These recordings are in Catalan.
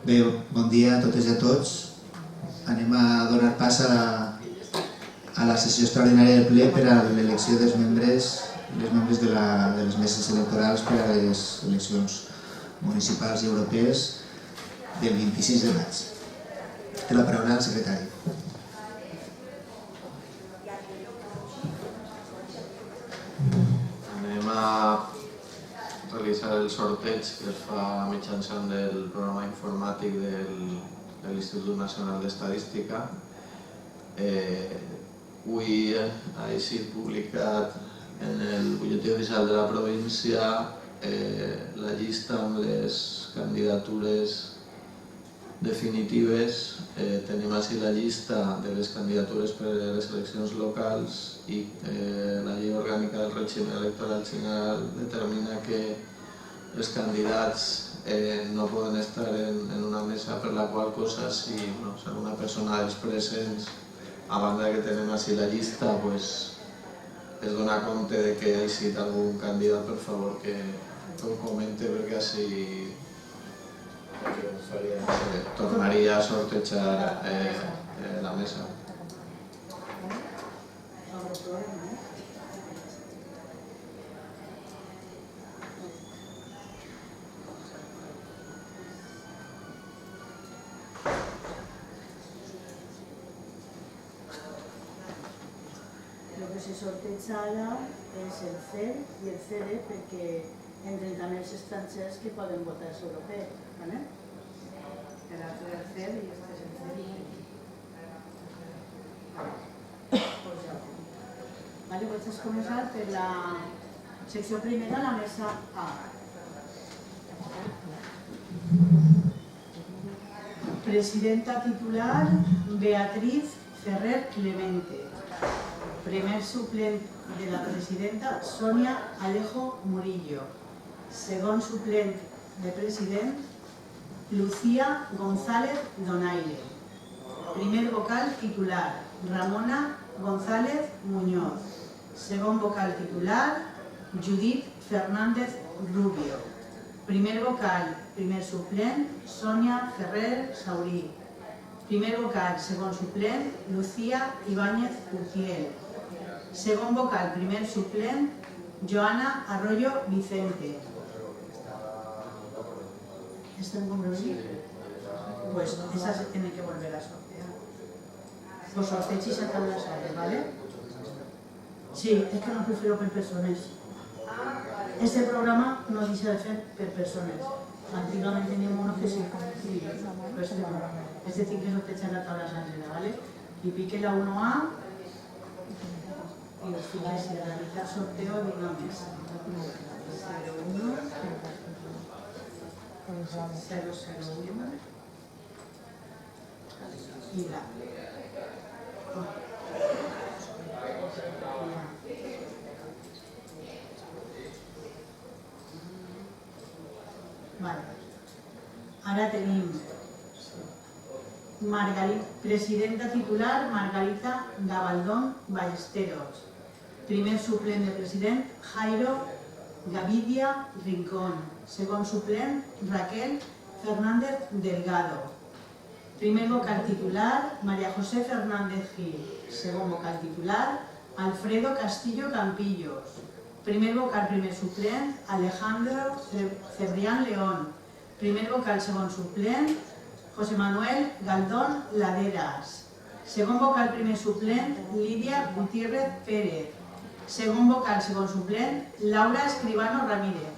Bé, bon dia a totes i a tots. Anem a donar pas a la sessió extraordinària del ple per a l'elecció dels membres de les meses electorals per a les eleccions municipals i europees del 26 de maig. Té la paraula el secretari. Anem a realitzar el sorteig que es fa mitjançant del programa informàtic de l'Institut Nacional d'Estadística. Avui ha estat publicat en el butlletí oficial de la província la llista amb les candidatures definitives. Tenim així la llista de les candidatures per a les eleccions locals i la llei orgànica del règim electoral general determina que els candidats no poden estar en una mesa, per la qual cosa si alguna persona dels presents, a banda que tenim així la llista, es dona compte de que ha estat algun candidat, per favor que ho comente, perquè així tornaria a sortejar la mesa. El que se sorteja ara és el CER i el CERE perquè entren també els estrangers que poden votar europeus. L'altre és el CER i este és el CERE. Vaig començar per la secció primera, la mesa A. Presidenta titular Beatriz Ferrer Clemente. Primer suplent de la presidenta Sonia Alejo Murillo. Segon suplent de president Lucía González Donaire. Primer vocal titular Ramona González Muñoz. Segon vocal titular Judit Fernández Rubio. Primer vocal, primer suplent Sonia Ferrer Saurí. Primer vocal, segon suplent Lucía Ibáñez Urquiel. Segon vocal, primer suplent Joana Arroyo Vicente. ¿Están comprometidos? Pues esa se tiene que volver a sortear. Pues sorteig y sacan las áreas, ¿vale? Sí, es que no prefiero per persones. Este programa no deixa de fer per persones. Antigament teníem uno que sí, pero este no. Este tiene que sortejar la tabla sangrera, ¿vale? Y pique la 1A y os fijáis si realizar sorteo de una mesa. 01 001 y la. Vale. Ara tenim presidenta titular Margarita Gabaldón Ballesteros. Primer suplent de president Jairo Gavidia Rincón. Segon suplent Raquel Fernández Delgado. Primer vocal titular María José Fernández Gil. Segon vocal titular Alfredo Castillo Campillos. Primer vocal, primer suplent Alejandro Cebrián León. Primer vocal, segon suplent José Manuel Galdón Laderas. Segon vocal, primer suplent Lídia Gutiérrez Pérez. Segon vocal, segon suplent Laura Escribano Ramírez.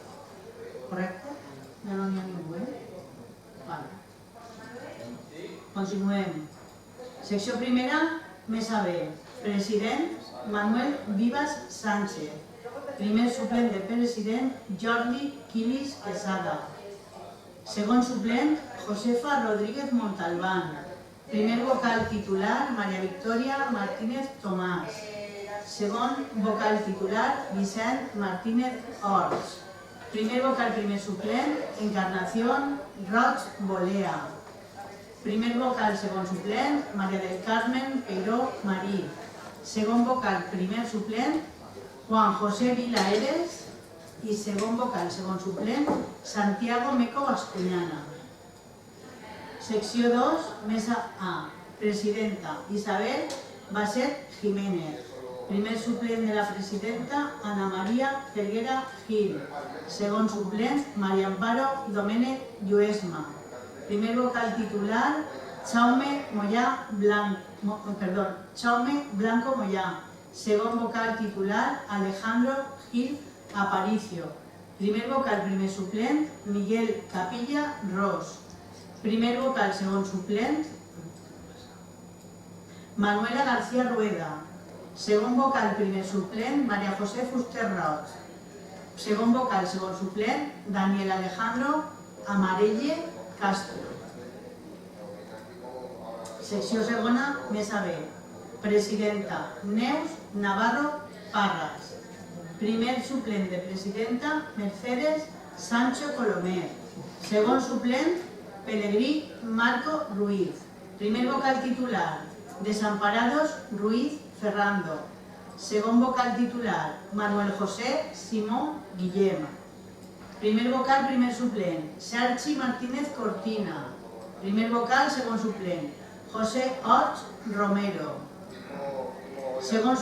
Correcte? Ja no n'hi ha ningú, Vale. Continuem. Secció primera, mesa B. President Manuel Vivas Sánchez. Primer suplent de president Jordi Quilis Quesada. Segon suplent Josefa Rodríguez Montalbán. Primer vocal titular María Victoria Martínez Tomàs. Segon vocal titular Vicent Martínez Ors. Primer vocal, primer suplent Encarnación Roig Bolea. Primer vocal, segon suplent María del Carmen Peiró Marí. Segon vocal, primer suplent Juan José Vila Eres i segon vocal, segon suplent Santiago Meco Bascuñana. Secció 2, mesa A. Presidenta, Isabel Basset Jiménez. Primer suplent de la presidenta, Ana María Felguera Gil. Segon suplent, María Amparo Domènech Lluesma. Primer vocal titular, Jaume Blanco Moyà. Segon vocal titular, Alejandro Gil Aparicio. Primer vocal primer suplent, Miguel Capilla Ros. Primer vocal segon suplent, Manuela García Rueda. Segon vocal primer suplent, María José Fuster Roig. Segon vocal segon suplent, Daniel Alejandro Amarelle Castro. Secció segona, mesa B. Presidenta, Neus Navarro Parras. Primer suplent de presidenta, Mercedes Sancho Colomer. Segon suplent, Pelegrí Marco Ruiz. Primer vocal titular, Desamparados Ruiz Ferrando. Segon vocal titular, Manuel José Simón Guillem. Primer vocal primer suplent, Sergi Martínez Cortina. Primer vocal segon suplent, José Orts Romero. Segon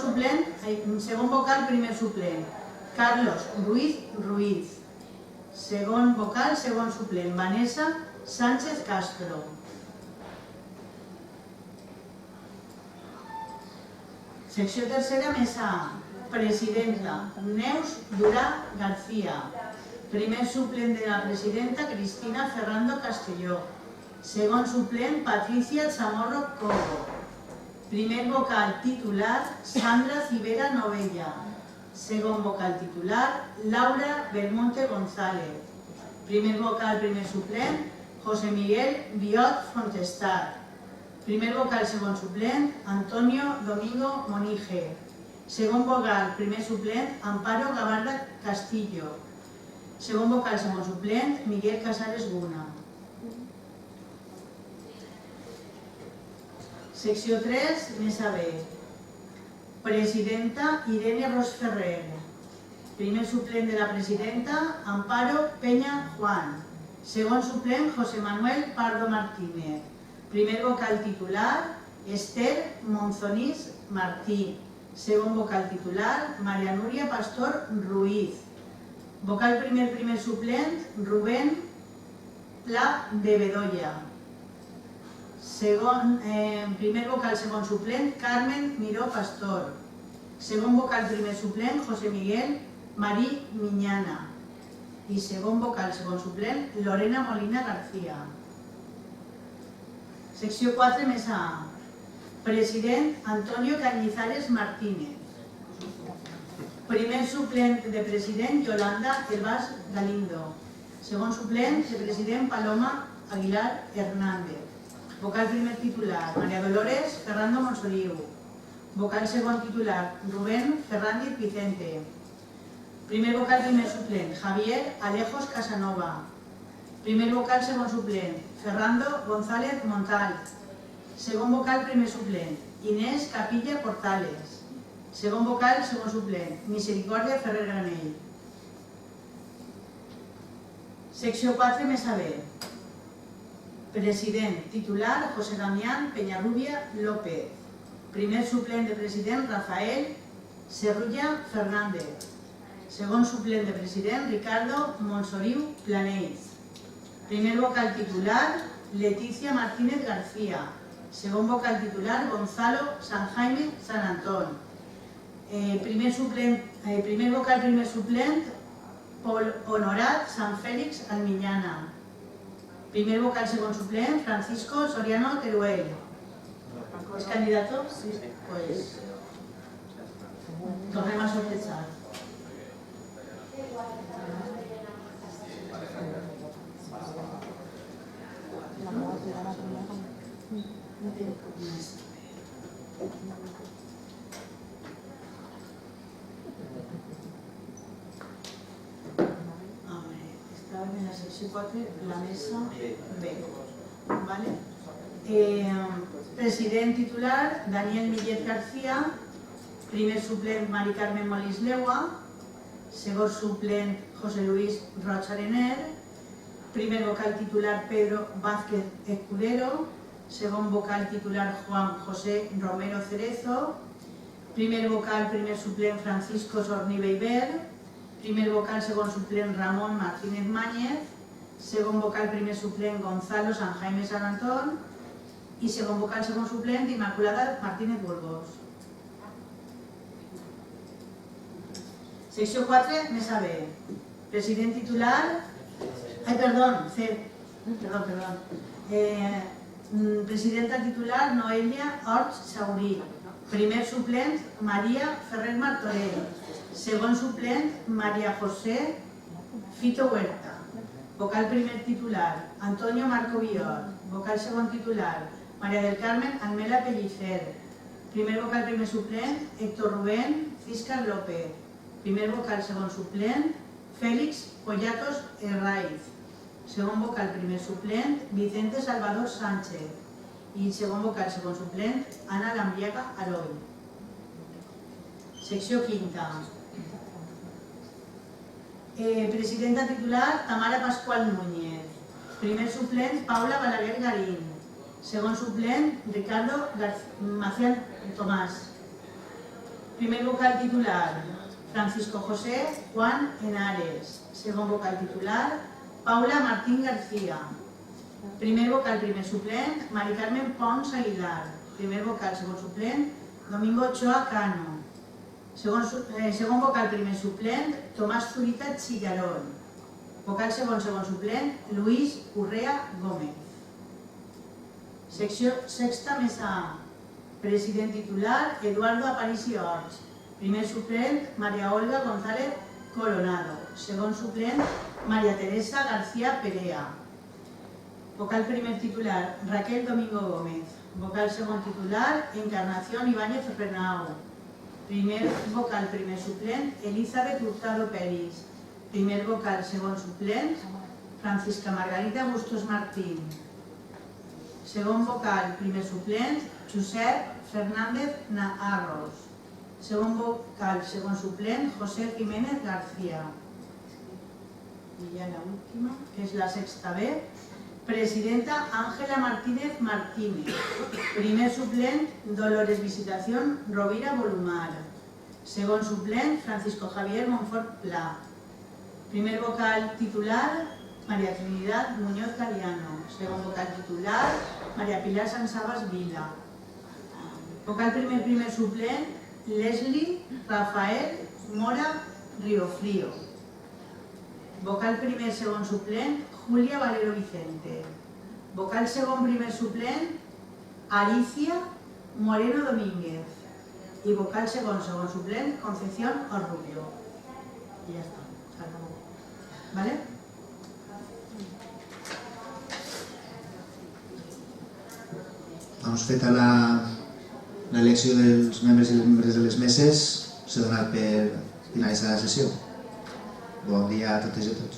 vocal primer suplent, Carlos Ruiz Ruiz. Segon vocal segon suplent, Vanessa Sánchez Castro. Secció tercera, mesa A. Presidenta, Neus Durà García. Primer suplent de la presidenta, Cristina Ferrando Castelló. Segon suplent, Patricia Chamorro Cobo. Primer vocal titular, Sandra Civera Novella. Segon vocal titular, Laura Belmonte González. Primer vocal primer suplent, José Miguel Biot Fontestar. Primer vocal segon suplent, Antonio Domingo Monige. Segon vocal primer suplent, Amparo Gavarda Castillo. Segon vocal segon suplent, Miguel Casares Guna. Secció 3, mesa B. Presidenta, Irene Ros Ferrer. Primer suplent de la presidenta, Amparo Peña Juan. Segon suplent, José Manuel Pardo Martínez. Primer vocal titular, Esther Monzonís Martí. Segon vocal titular, María Núria Pastor Ruiz. Vocal primer suplent, Rubén Pla de Bedoya. Primer vocal segon suplent, Carmen Miró Pastor. Segon vocal primer suplent, José Miguel Marí Miñana. I segon vocal segon suplent, Lorena Molina García. Secció 4, mesa A. President, Antonio Cañizares Martínez. Primer suplent de president, Yolanda Elbás Galindo. Segon suplent de president, Paloma Aguilar Hernández. Vocal primer titular, María Dolores Ferrando Monsoliu. Vocal segon titular, Rubén Fernández Vicente. Primer vocal primer suplent, Javier Alejos Casanova. Primer vocal segon suplent, Fernando González Montal. Segon vocal primer suplent, Inés Capilla Portales. Segon vocal segon suplent, Misericòrdia Ferrer Granell. Secció 4, mesa B. President titular, José Damián Peñarrubia López. Primer suplent de president, Rafael Serrulla Fernández. Segon suplent de president, Ricardo Monsoriu Planells. Primer vocal titular, Leticia Martínez García. Segon vocal titular, Gonzalo San Jaime San Antón. Primer vocal primer suplent, Pol Honorat San Félix Almiñana. Primer vocal segon suplent, Francisco Soriano Teruel. ¿Es candidato? Sí. Pues tornem a sortejar. Estaba en la secció 4, la mesa B. ¿Vale? President titular, Daniel Millet García. Primer suplent, Mari Carmen Molís Leua. Segon suplent, José Luis Roig Arener. primer vocal titular Pedro Vázquez Escudero, segon vocal titular Juan José Romero Cerezo, primer vocal primer suplent Francisco Sornibe Iber, primer vocal segon suplent Ramón Martínez Máñez, segon vocal primer suplent Gonzalo San Jaime San Antón i segon vocal segon suplent Immaculada Martínez Burgos. Secció 4, Mesa B. President titular... Presidenta titular Noelia Orts Saurí. Primer suplent María Ferrer Martorell. Segon suplent María José Fito Huerta. Vocal primer titular Antonio Marco Bior. Vocal segon titular María del Carmen Almela Pellicer. Primer vocal primer suplent Héctor Rubén Ciscar López. Primer vocal segon suplent Félix Pollatos Herraiz. Segon vocal primer suplent Vicente Salvador Sánchez. I segon vocal segon suplent Ana Lambriaga Aroi. Secció 5. Presidenta titular Tamara Pascual Núñez. Primer suplent Paula Balaguer Garín. Segon suplent Ricardo Macián Tomás. Primer vocal titular Francisco José Juan Henares. Segon vocal titular Paula Martín García. Primer vocal primer suplent Mari Carmen Pons Aguilar. Primer vocal segon suplent Domingo Ochoa Cano. Segon vocal primer suplent Tomás Zurita Chillarón. Vocal segon suplent Luis Urrea Gómez. Secció 6, Mesa A. President titular Eduardo Aparici Orts. Primer suplent María Olga González Coronado. Segon suplent María Teresa García Perea. Vocal primer titular Raquel Domingo Gómez. Vocal segon titular Encarnación Ibáñez Renau. Primer vocal primer suplent Elizabeth Hurtado Peris. Primer vocal segon suplent Francisca Margarita Bustos Martín. Segon vocal primer suplent Josep Fernández Naharros. Segon vocal segon suplent José Jiménez García. I ja la última, que és la 6ª B. Presidenta Ángela Martínez Martínez. Primer suplent Dolores Visitación Rovira Volumar. Segon suplent Francisco Javier Monfort Pla. Primer vocal titular María Trinidad Muñoz Galiano. Segon vocal titular María Pilar Sansabas Vila. Vocal primer suplent Leslie Rafael Mora Riofrío. Vocal primer segon suplent Julia Valero Vicente. Vocal segon primer suplent Alicia Moreno Domínguez. I vocal segon suplent Concepción Orrubio. I ja està, s'acabó. ¿Vale? Doncs feta l'elecció dels membres i les membres de les meses, s'ha donat per finalitzar la sessió. Bon dia a totes i a tots.